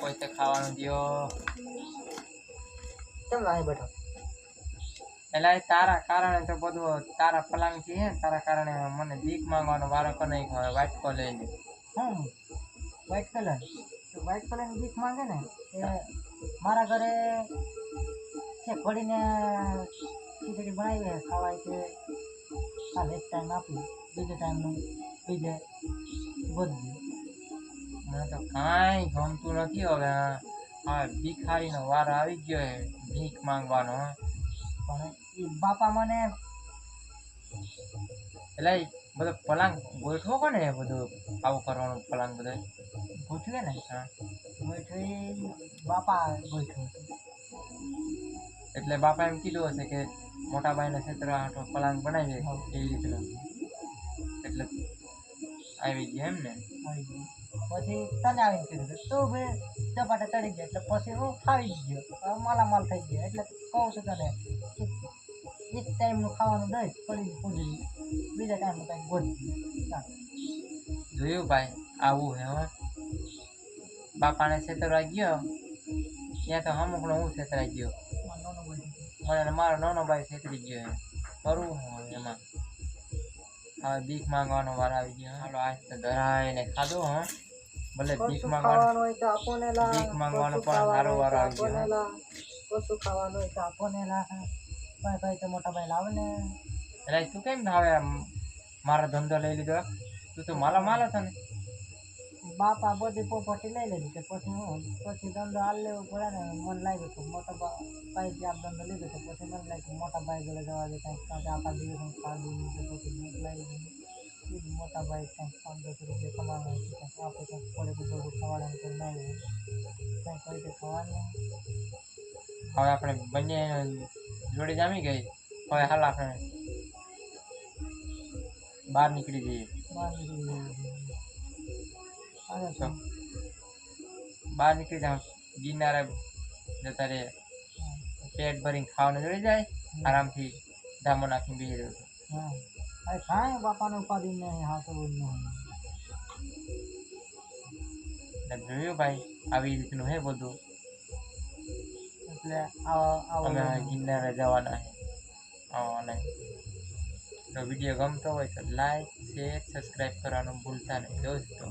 કોઈ તે ખાવાનું દિયો કેમ લાઈ બેઠો એટલે તારા કારણે તો બધું તારા પલાંગ થી હે તારા કારણે મને ભીખ માંગવાનો વારો ક નહીં હવે વાટકો લઈને હમ વ્હાઈટ કલર તો વ્હાઈટ કલર ની ભીખ માંગે ને એ મારા ઘરે છે ઘડીને ખીચડી બનાવી ખાવાય છે હાલ એક ટાઈમ આપી બીજો ટાઈમનું બીજે ગોદજી મને તો કાંઈ ગમતું નથી હવે હા ભિખારીનો વારો આવી ગયો હે ભીખ માંગવાનો પણ એ બાપા મને એટલે બધો પલાંગ ગોઠવો કોને એ બધું આવું કરવાનું પલાંગ બધો ગોઠવે ને હા ગોઠવે બાપા ગોઠવું એટલે બાપા એમ કીધું હશે કે મોટા ભાઈને ક્ષેત્ર હાટો પલાંગ બનાવીએ એવી રીતના એટલે આવી ગયા એમ ને પછી તને આવીને કીધું તું ભાઈ ચપાટે ચડી ગયા એટલે પછી હું ખાવી ગયો માલામાલ થઈ ગયો એટલે કહું છું તને કે એક ટાઈમનું ખાવાનું દઈશ પડી પૂરી બીજા ટાઈમનું કંઈક ગોઠવી જોયું ભાઈ આવું હે હો બાપાને છેતરવા ગયો ત્યાં તો અમુકનો હું છેતરાઈ ગયો મને મારો નાનો ભાઈ છેતરી ગયો હે કરવું હું એમાં હવે ભીખ માંગવાનો વાર આવી ગયો હાલો આજ તો ધરાઈને ખાધો હો ભલે ભીખ માંગવાનો હોય તો આપોને લા ભીખ માંગવાનો પણ સારો વાર આવી ગયો કશું ખાવાનું હોય તો આપોને લા ભાઈ ભાઈ તો મોટા ભાઈ લાવે ને એટલે તું કેમ હવે મારો ધંધો લઈ લીધો તું તો માલ હતો ને બાપા બધી પ્રોપર્ટી લઈ લીધી કે પછી ધંધો હાલ લેવો પડે ને મન લાગ્યું તો મોટા ભાઈ જે આપ ધંધો લીધો તો પછી મને લાગ્યું મોટા ભાઈ જોડે જવા દે કંઈક આખા દિવસ ખાધું તો પછી ભૂખ લાગી ગઈ મોટા ભાઈ કંઈક 5-10 રૂપિયા કમાવાનું કંઈક આપણે કંઈક પડે બધું ખાવાનું તો નહીં કંઈક હોય તો ખાવાનું હવે આપણે બંને જોડી જામી ગઈ હવે હાલ આપણે બહાર નીકળી જઈએ બહાર નીકળી જાવ ગિરનારે જતા રે પેટ ભરીને ખાવાનું જોડી જાય આરામથી ધામો નાખીને બેસી રહ્યો હા કાંઈ બાપાને ઉપાધિ નહીં હા તો નહીં જોયું ભાઈ આવી રીતનું હે બધું એટલે અમે ગિરનારે જવાના છે અને તો વિડીયો ગમતો હોય તો લાઈક શેર સબસ્ક્રાઈબ કરવાનું ભૂલતા નહીં દોસ્તો